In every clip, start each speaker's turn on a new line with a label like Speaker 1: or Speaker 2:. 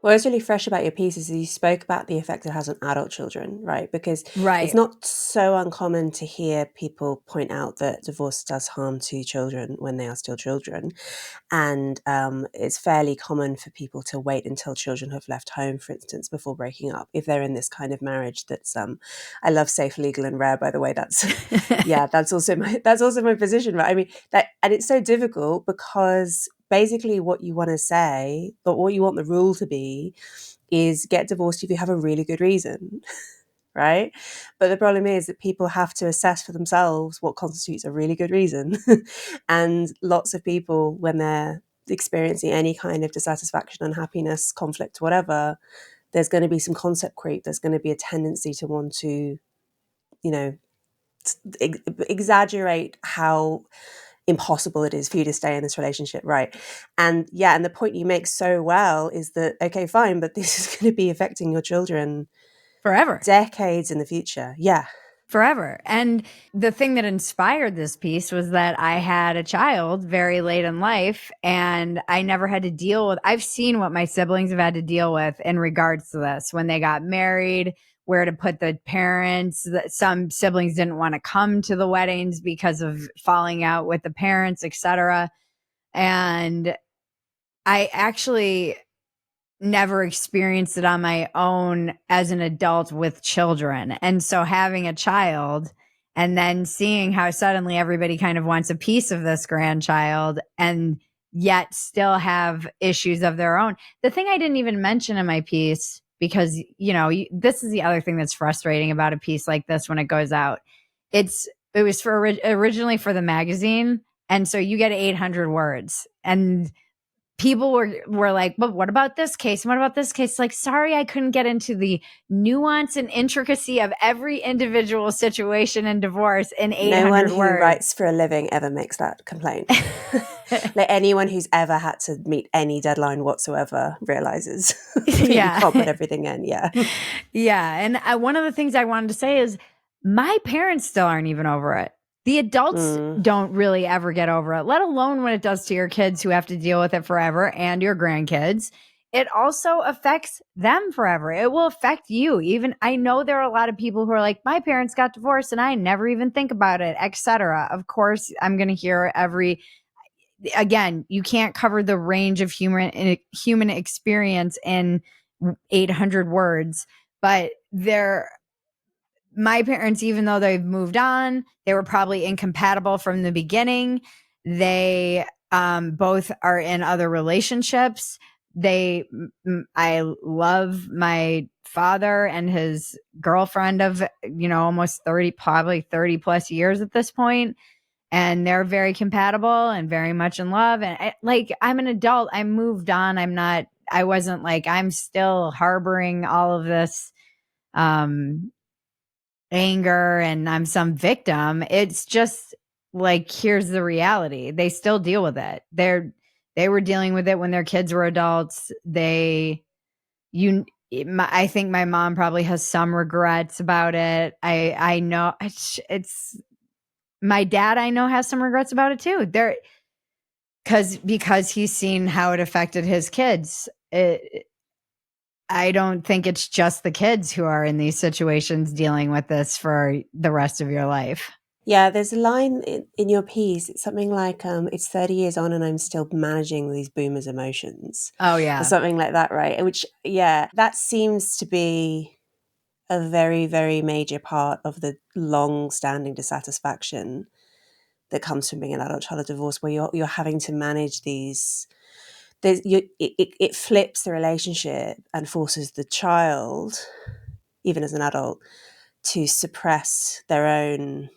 Speaker 1: What was really fresh about your piece is you spoke about the effect it has on adult children, right? Because it's
Speaker 2: Right.
Speaker 1: not so uncommon to hear people point out that divorce does harm to children when they are still children. And it's fairly common for people to wait until children have left home, for instance, before breaking up, if they're in this kind of marriage that's, I love safe, legal and rare, by the way. That's, yeah, that's also my position, right? I mean, and it's so difficult because basically what you want to say, but what you want the rule to be is get divorced if you have a really good reason, right? But the problem is that people have to assess for themselves what constitutes a really good reason. And lots of people, when they're experiencing any kind of dissatisfaction, unhappiness, conflict, whatever, there's going to be some concept creep. There's going to be a tendency to want to, you know, exaggerate how impossible it is for you to stay in this relationship, right? And yeah, and the point you make so well is that, okay, fine, but this is going to be affecting your children
Speaker 2: Forever.
Speaker 1: decades in the future. Yeah.
Speaker 2: Forever. And the thing that inspired this piece was that I had a child very late in life, and I never had to deal with, I've seen what my siblings have had to deal with in regards to this when they got married, where to put the parents. Some siblings didn't want to come to the weddings because of falling out with the parents, etc. And I actually never experienced it on my own as an adult with children. And so having a child and then seeing how suddenly everybody kind of wants a piece of this grandchild and yet still have issues of their own. The thing I didn't even mention in my piece, because, this is the other thing that's frustrating about a piece like this when it goes out. It was originally for the magazine. And so you get 800 words, and people were like, but what about this case? And what about this case? Like, sorry, I couldn't get into the nuance and intricacy of every individual situation in divorce in 800
Speaker 1: No one who
Speaker 2: words.
Speaker 1: writes for a living ever makes that complaint. Like anyone who's ever had to meet any deadline whatsoever realizes that you can't put everything in. Yeah.
Speaker 2: Yeah. And one of the things I wanted to say is my parents still aren't even over it. The adults don't really ever get over it, let alone when it does to your kids who have to deal with it forever and your grandkids. It also affects them forever. It will affect you. Even I know there are a lot of people who are like, my parents got divorced and I never even think about it, etc. Of course, I'm going to hear again, you can't cover the range of human experience in 800 words, but my parents, even though they've moved on, they were probably incompatible from the beginning. They both are in other relationships. I love my father and his girlfriend of, almost 30, probably 30 plus years at this point. And they're very compatible and very much in love. And I'm an adult. I moved on. I wasn't like, I'm still harboring all of this, anger and I'm some victim. It's just like, here's the reality. They still deal with it. They were dealing with it when their kids were adults. I think my mom probably has some regrets about it. I know it's my dad, I know, has some regrets about it too. Because he's seen how it affected his kids. I don't think it's just the kids who are in these situations dealing with this for the rest of your life.
Speaker 1: Yeah, there's a line in your piece. It's something like, it's 30 years on and I'm still managing these boomers' emotions.
Speaker 2: Oh, yeah.
Speaker 1: Or something like that, right? Which, yeah, that seems to be a very, very major part of the long-standing dissatisfaction that comes from being an adult child of divorce, where you're having to manage these. It flips the relationship and forces the child, even as an adult, to suppress their own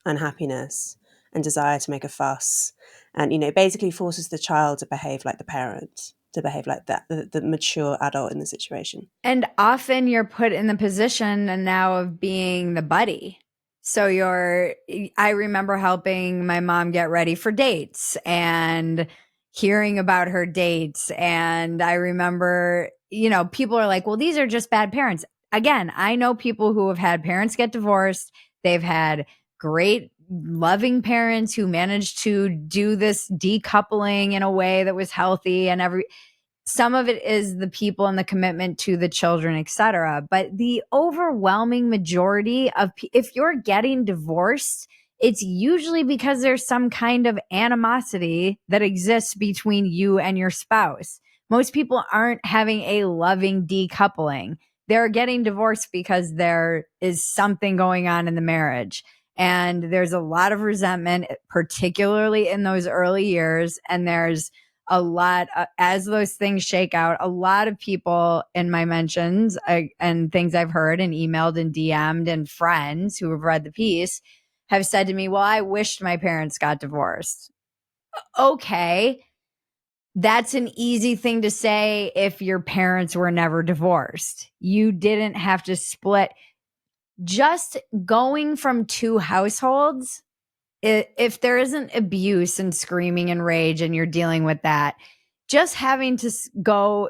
Speaker 1: unhappiness and desire to make a fuss, and basically forces the child to behave like the parent, to behave like the mature adult in the situation.
Speaker 2: And often you're put in the position now of being the buddy. So I remember helping my mom get ready for dates and hearing about her dates. And I remember, people are like, well, these are just bad parents. Again, I know people who have had parents get divorced. They've had great loving parents who managed to do this decoupling in a way that was healthy, and some of it is the people and the commitment to the children, etc. But the overwhelming majority of if you're getting divorced, it's usually because there's some kind of animosity that exists between you and your spouse. Most people aren't having a loving decoupling. They're getting divorced because there is something going on in the marriage. And there's a lot of resentment, particularly in those early years. And there's a lot, as those things shake out, a lot of people in my mentions and things I've heard and emailed and DM'd and friends who have read the piece have said to me, well, I wished my parents got divorced. Okay. That's an easy thing to say if your parents were never divorced. You didn't have to split. Just going from two households, if there isn't abuse and screaming and rage and you're dealing with that, just having to go,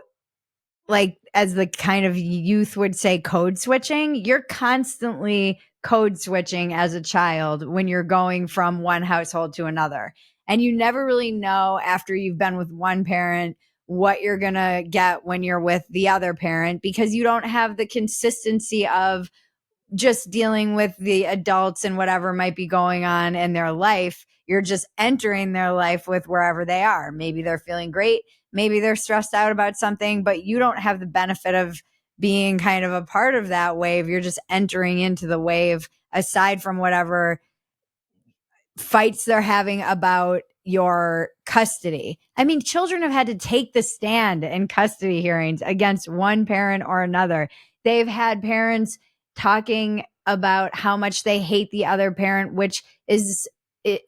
Speaker 2: like, as the kind of youth would say, code switching, you're constantly code switching as a child when you're going from one household to another. And you never really know after you've been with one parent what you're going to get when you're with the other parent, because you don't have the consistency of just dealing with the adults and whatever might be going on in their life. You're just entering their life with wherever they are. Maybe they're feeling great. Maybe they're stressed out about something, but you don't have the benefit of being kind of a part of that wave. You're just entering into the wave aside from whatever fights they're having about your custody. I mean, children have had to take the stand in custody hearings against one parent or another. They've had parents talking about how much they hate the other parent, which is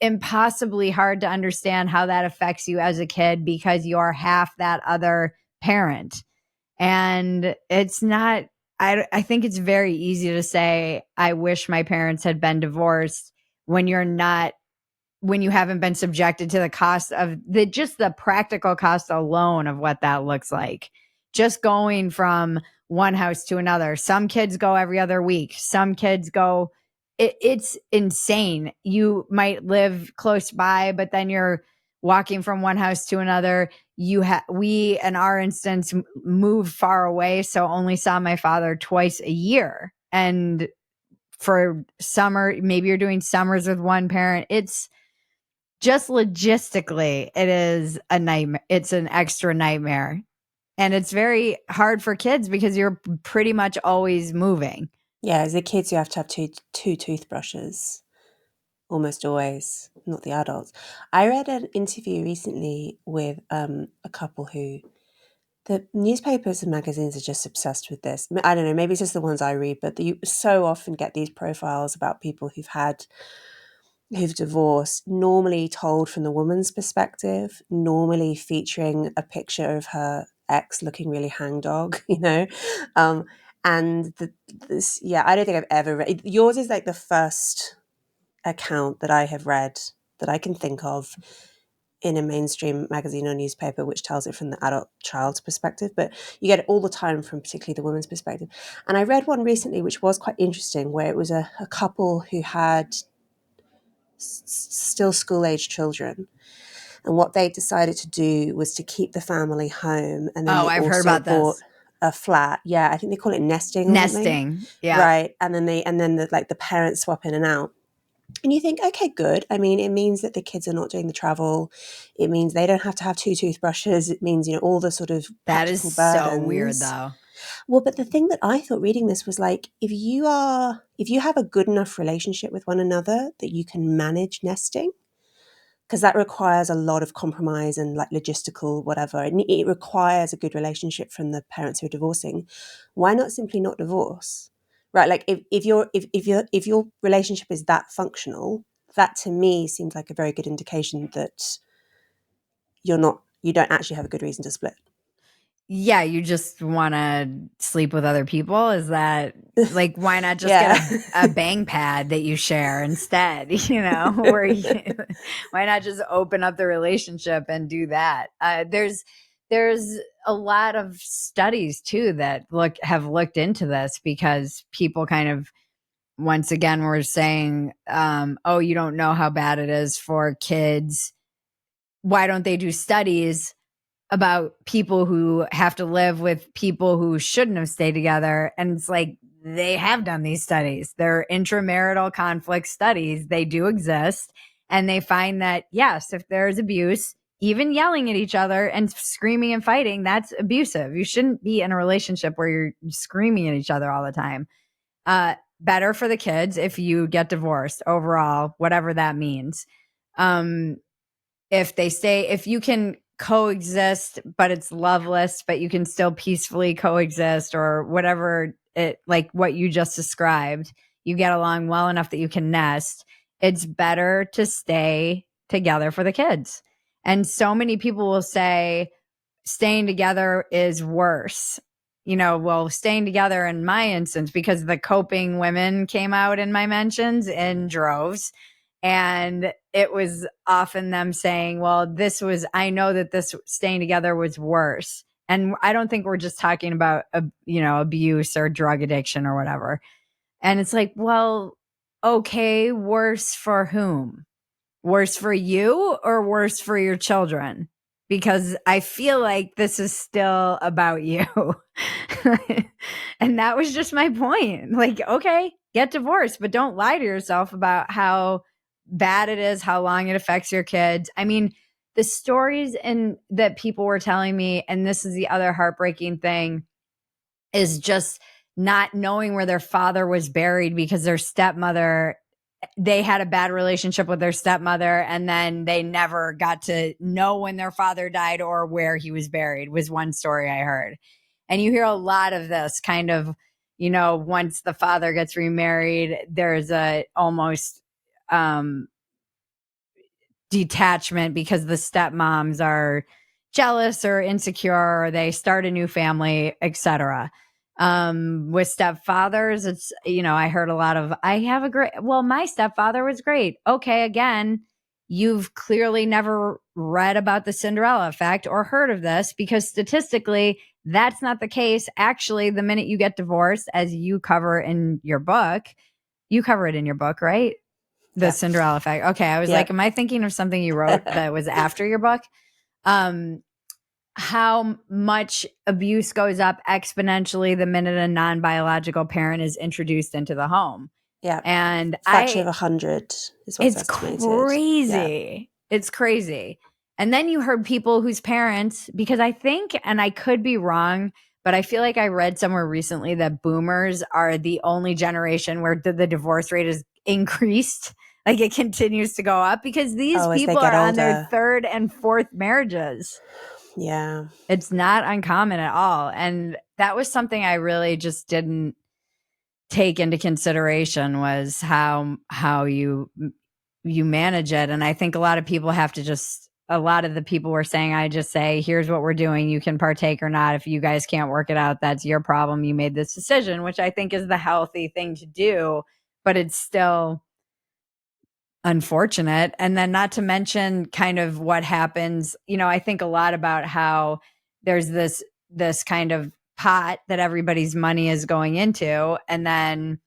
Speaker 2: impossibly hard to understand how that affects you as a kid because you're half that other parent. And it's not, I think it's very easy to say, I wish my parents had been divorced when you're not, when you haven't been subjected to the cost of just the practical cost alone of what that looks like. Just going from one house to another. Some kids go every other week. Some kids go, it's insane. You might live close by, but then you're walking from one house to another. We, in our instance, moved far away, so only saw my father twice a year. And for summer, maybe you're doing summers with one parent. It's just logistically, it is a nightmare. It's an extra nightmare. And it's very hard for kids because you're pretty much always moving.
Speaker 1: Yeah, as the kids, you have to have two toothbrushes, almost always, not the adults. I read an interview recently with a couple who, the newspapers and magazines are just obsessed with this. I don't know, maybe it's just the ones I read, but you so often get these profiles about people who've divorced, normally told from the woman's perspective, normally featuring a picture of her ex looking really hangdog, and yeah, I don't think I've ever read. Yours is like the first account that I have read that I can think of in a mainstream magazine or newspaper which tells it from the adult child's perspective, but you get it all the time from particularly the woman's perspective. And I read one recently which was quite interesting, where it was a couple who had still school-age children, and what they decided to do was to keep the family home, and then
Speaker 2: Oh,
Speaker 1: they
Speaker 2: I've heard
Speaker 1: also
Speaker 2: about
Speaker 1: bought
Speaker 2: this.
Speaker 1: a flat. Yeah, I think they call it nesting or something.
Speaker 2: Nesting. Yeah.
Speaker 1: Right. And then the parents swap in and out. And you think, okay, good. I mean, it means that the kids are not doing the travel. It means they don't have to have two toothbrushes. It means, all the sort of
Speaker 2: That is
Speaker 1: practical
Speaker 2: so weird,
Speaker 1: burdens.
Speaker 2: though.
Speaker 1: Well, but the thing that I thought reading this was like, if you have a good enough relationship with one another that you can manage nesting, because that requires a lot of compromise and like logistical whatever. It requires a good relationship from the parents who are divorcing. Why not simply not divorce? Right? Like if your relationship is that functional, that to me seems like a very good indication that you don't actually have a good reason to split.
Speaker 2: Yeah, you just want to sleep with other people. Is that like, why not just get
Speaker 1: Yeah.
Speaker 2: a bang pad that you share instead? Where why not just open up the relationship and do that? There's a lot of studies too that have looked into this, because people kind of, once again, were saying, oh, you don't know how bad it is for kids. Why don't they do studies about people who have to live with people who shouldn't have stayed together. And it's like, they have done these studies. They're intramarital conflict studies. They do exist. And they find that, yes, if there's abuse, even yelling at each other and screaming and fighting, that's abusive. You shouldn't be in a relationship where you're screaming at each other all the time. Better for the kids if you get divorced overall, whatever that means. If you can coexist, but it's loveless, but you can still peacefully coexist, or whatever it, like what you just described, you get along well enough that you can nest, it's better to stay together for the kids. And so many people will say staying together is worse. Well, staying together in my instance, because the coping women came out in my mentions in droves. And it was often them saying, well, I know that this staying together was worse. And I don't think we're just talking about, abuse or drug addiction or whatever. And it's like, well, okay, worse for whom? Worse for you or worse for your children? Because I feel like this is still about you. And that was just my point. Like, okay, get divorced, but don't lie to yourself about how bad it is, how long it affects your kids. I mean, the stories that people were telling me, and this is the other heartbreaking thing, is just not knowing where their father was buried because they had a bad relationship with their stepmother, and then they never got to know when their father died or where he was buried, was one story I heard. And you hear a lot of this kind of, once the father gets remarried, there's a almost detachment because the stepmoms are jealous or insecure, or they start a new family, etc. With stepfathers, it's, I heard a lot of, my stepfather was great. Okay, again, you've clearly never read about the Cinderella effect or heard of this, because statistically, that's not the case. Actually, the minute you get divorced, as you cover it in your book, right? The
Speaker 1: Yeah.
Speaker 2: Cinderella effect. Okay, I was
Speaker 1: Yeah.
Speaker 2: like, am I thinking of something you wrote that was after your book? How much abuse goes up exponentially the minute a non-biological parent is introduced into the home.
Speaker 1: Yeah.
Speaker 2: And
Speaker 1: Factor of 100 is what's
Speaker 2: it's
Speaker 1: estimated.
Speaker 2: crazy. Yeah. It's crazy. And then you heard people whose parents, because I think, and I could be wrong, but I feel like I read somewhere recently that boomers are the only generation where the divorce rate is increased. Like, it continues to go up because these
Speaker 1: As they
Speaker 2: people
Speaker 1: get
Speaker 2: are on their
Speaker 1: older.
Speaker 2: third and fourth marriages.
Speaker 1: Yeah.
Speaker 2: It's not uncommon at all. And that was something I really just didn't take into consideration, was how you manage it. And I think a lot of people have to a lot of the people were saying, I just say, here's what we're doing. You can partake or not. If you guys can't work it out, that's your problem. You made this decision, which I think is the healthy thing to do, but it's still unfortunate. And then, not to mention kind of what happens, I think a lot about how there's this kind of pot that everybody's money is going into, and then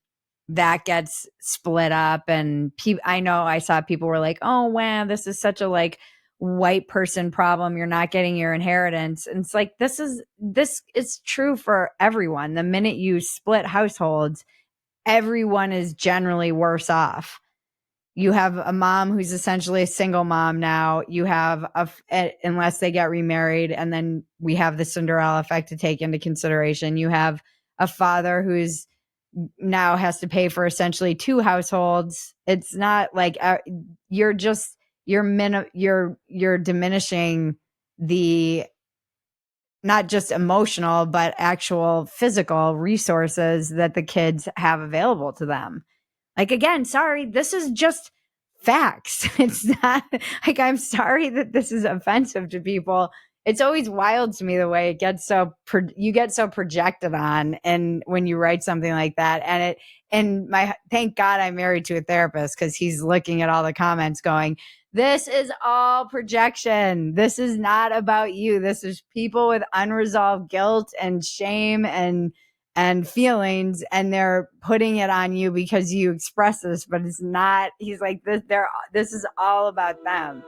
Speaker 2: that gets split up. And I know I saw people were like, oh wow, this is such a like white person problem, you're not getting your inheritance. And it's like, this is true for everyone. The minute you split households, everyone is generally worse off. You have a mom who's essentially a single mom now. You have unless they get remarried, and then we have the Cinderella effect to take into consideration. You have a father who's now has to pay for essentially two households. It's not like you're diminishing the not just emotional but actual physical resources that the kids have available to them. Like, again, sorry, this is just facts. It's not like, I'm sorry that this is offensive to people. It's always wild to me the way it gets you get so projected on, and when you write something like that, thank God I'm married to a therapist, because he's looking at all the comments going, this is all projection. This is not about you. This is people with unresolved guilt and shame and feelings, and they're putting it on you because you express this, but it's not. He's like, this is all about them.